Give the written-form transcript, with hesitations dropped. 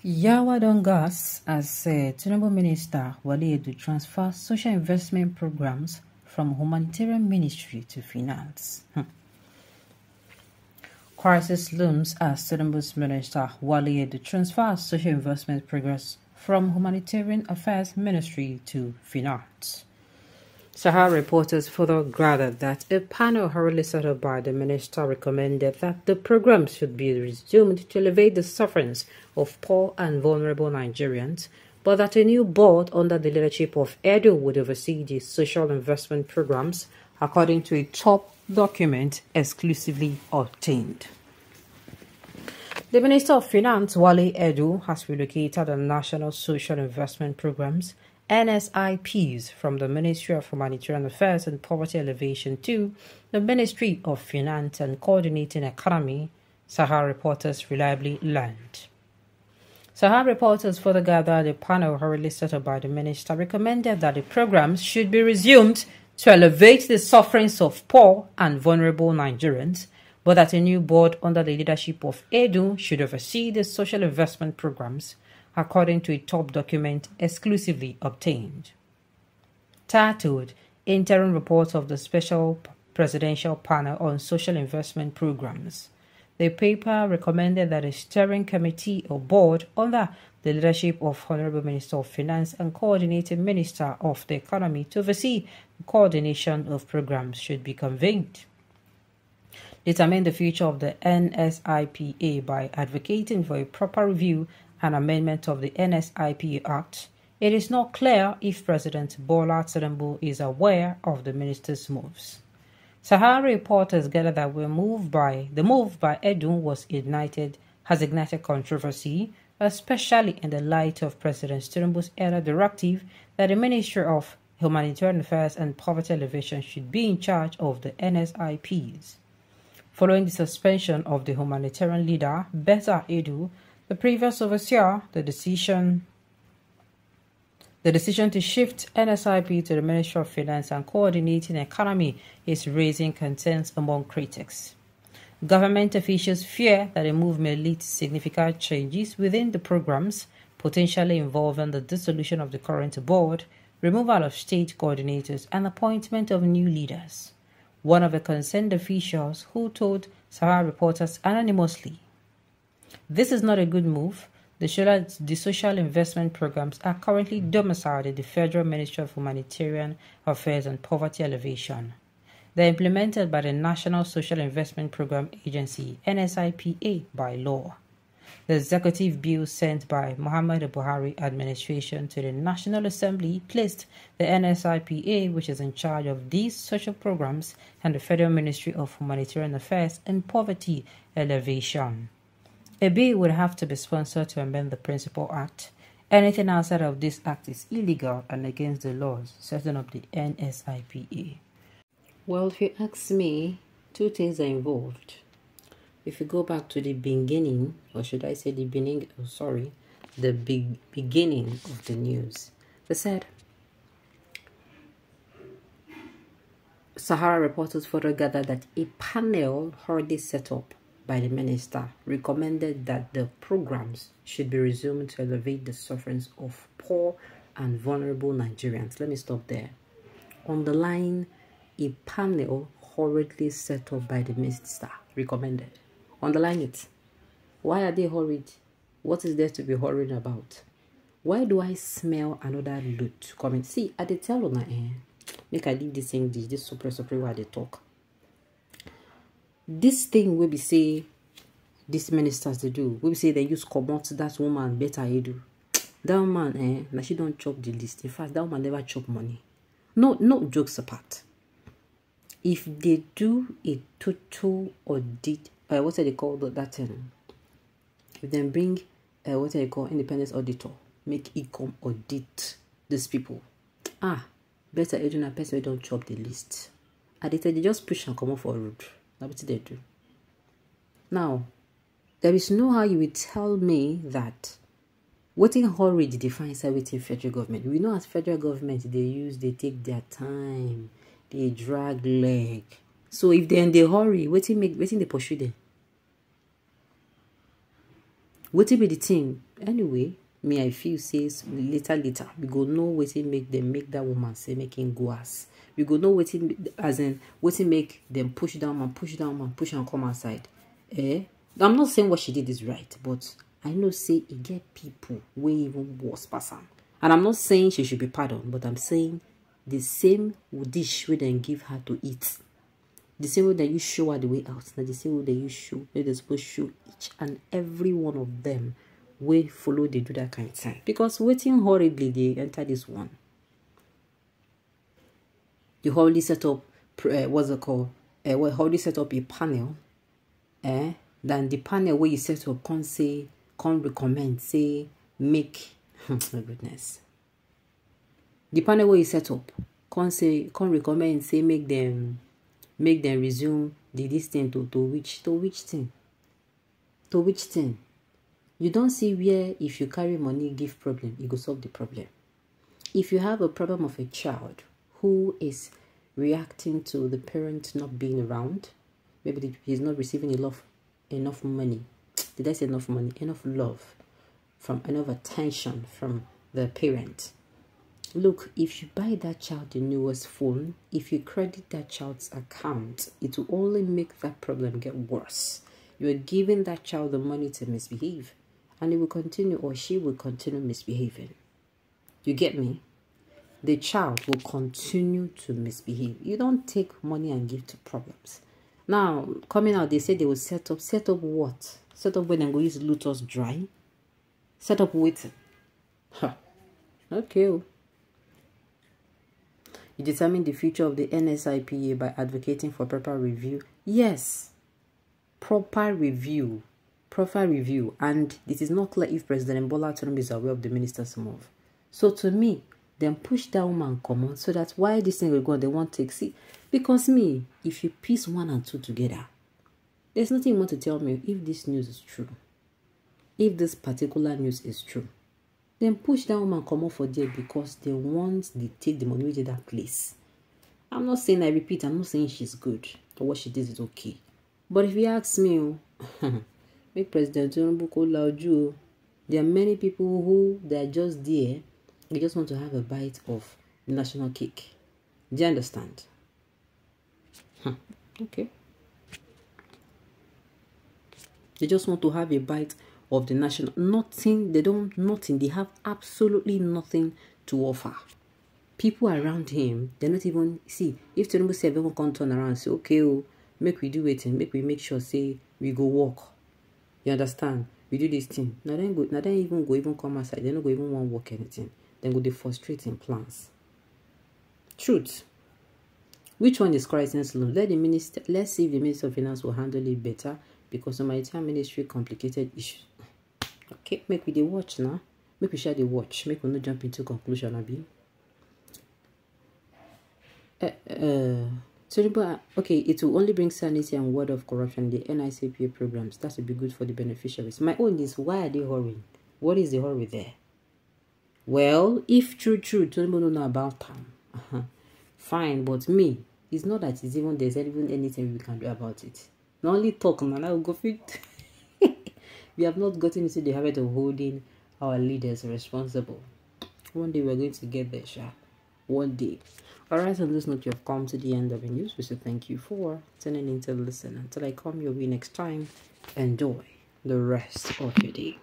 Yawadon Gas has said Tinubu Minister Wale Edun transfer social investment programs from Humanitarian Ministry to Finance. Crisis looms as Tinubu's Minister Wale Edun transfers social investment programs from Humanitarian Affairs Ministry to Finance. Sahara reporters further gathered that a panel hurriedly set up by the minister recommended that the programs should be resumed to alleviate the sufferings of poor and vulnerable Nigerians, but that a new board under the leadership of Edun would oversee the social investment programs, according to a top document exclusively obtained. The Minister of Finance, Wale Edun, has relocated the National Social Investment Programs NSIPs from the Ministry of Humanitarian Affairs and Poverty Alleviation to the Ministry of Finance and Coordinating Economy, Sahara reporters reliably learned. Sahara reporters further gathered a panel hurriedly set up by the minister recommended that the programs should be resumed to alleviate the sufferings of poor and vulnerable Nigerians, but that a new board under the leadership of Edun should oversee the social investment programs, according to a top document exclusively obtained. Titled Interim Report of the Special Presidential Panel on Social Investment Programs, the paper recommended that a steering committee or board under the leadership of Honorable Minister of Finance and Coordinating Minister of the Economy to oversee the coordination of programs should be convened. Determine the future of the NSIPA by advocating for a proper review and amendment of the NSIPA Act. It is not clear if President Bola Tinubu is aware of the minister's moves. Sahara reporters gathered that the move by Edun has ignited controversy, especially in the light of President Tinubu's earlier directive that the Ministry of Humanitarian Affairs and Poverty Alleviation should be in charge of the NSIPs. Following the suspension of the humanitarian leader, Betta Edun, the previous overseer, the decision to shift NSIP to the Ministry of Finance and Coordinating Economy is raising concerns among critics. Government officials fear that the move may lead to significant changes within the programs, potentially involving the dissolution of the current board, removal of state coordinators, and appointment of new leaders. One of the concerned officials who told Sahara reporters anonymously, "This is not a good move. The social investment programs are currently domiciled in the Federal Ministry of Humanitarian Affairs and Poverty Alleviation. They are implemented by the National Social Investment Program Agency, NSIPA, by law. The executive bill sent by Muhammadu Buhari administration to the National Assembly placed the NSIPA, which is in charge of these social programs, and the Federal Ministry of Humanitarian Affairs and Poverty Alleviation. A bill would have to be sponsored to amend the Principal Act. Anything outside of this act is illegal and against the laws setting up the NSIPA." Well, if you ask me, two things are involved. If you go back to the beginning, or should I say the beginning of the news, they said Sahara reporters further gathered that a panel already set up by the minister recommended that the programs should be resumed to alleviate the sufferings of poor and vulnerable Nigerians. Let me stop there. Underline, a panel hurriedly set up by the minister recommended. Underline it. Why are they hurried? What is there to be hurried about? Why do I smell another loot coming? See, at the tell on my make I leave this English, this super while they talk. This thing will be say these ministers they do. We say they use commot that woman Betta Edun. That woman, now she don't chop the list. In fact, that woman never chop money. No jokes apart. If they do a total audit, what do they call that thing? If they bring what do they call independent auditor, make it come audit these people. Betta Edun a person who don't chop the list. And they just push and come off for road. That's what they do. Now, there is no how you will tell me that what in hurry defines everything federal government. We know as federal government they take their time, they drag leg. So if they're in the hurry, waiting they pursue them. Wetin be the thing? Anyway, me I feel says later we go know wetin make them make that woman say make him go as. We go know wetin as in wetin make them push down and push and come outside. I'm not saying what she did is right, but I know say it get people way even worse person. And I'm not saying she should be pardoned, but I'm saying the same dish we then give her to eat. The same way that you show her the way out, now the same way that you show, they're supposed to show each and every one of them will follow they do that kind of thing. Because waiting horribly, they enter this one. You already set up, what's it called? We already set up a panel. Then the panel where you set up can't recommend, say, make, oh goodness. The panel where you set up can't recommend, say, make them resume this thing to which thing? To which thing? You don't see where if you carry money give problem, it will solve the problem. If you have a problem of a child who is reacting to the parent not being around, maybe he's not receiving enough money. Did I say enough money? Enough love, enough attention from the parent. Look, if you buy that child the newest phone, if you credit that child's account, it will only make that problem get worse. You are giving that child the money to misbehave, and it will continue, or she will continue misbehaving. You get me? The child will continue to misbehave. You don't take money and give to problems. Now, coming out, they say they will set up what? Set up when I'm going to use Lotus dry? Set up waiting. Huh. Okay. You determine the future of the NSIPA by advocating for proper review. Yes, proper review. And it is not clear if President Bola Tinubu is aware of the minister's move. So to me, then push that woman come on so that why this thing will go on, they won't take see. Because me, if you piece 1 and 2 together, there's nothing more to tell me if this news is true. If this particular news is true. Then push that woman come off for there because they want to take the money to that place. I'm not saying, I repeat, I'm not saying she's good or what she did is okay. But if you ask me, make President Tinubu call loud you. There are many people who they're just there. They just want to have a bite of the national cake. Do you understand? Okay. They just want to have a bite of the national, nothing, they have absolutely nothing to offer. People around him, they're not even, see, if Tinubu say everyone can turn around and say, okay, make we do it and make sure, say, we go walk. You understand? We do this thing. Now then even come outside, they don't go even want to work anything. Then go they frustrating plans. Truth. Which one is crisis slow? Let's see if the Minister of Finance will handle it better, because the maritime ministry complicated issue. Okay, make we the watch now. Make we share the watch. Make we not jump into conclusion, Abi. Okay, it will only bring sanity and word of corruption. The NICPA programs, that would be good for the beneficiaries. My own is, why are they hurrying? What is the hurry there? Well, if true, Tinubu don't know about them. Fine, but me, it's not that there's even anything we can do about it. Not only talk, man, I will go fit. We have not gotten into the habit of holding our leaders responsible. One day we're going to get there, Sha. One day. Alright, on this note, you have come to the end of the news. We say thank you for tuning in to listen. Until I come your way next time, enjoy the rest of your day.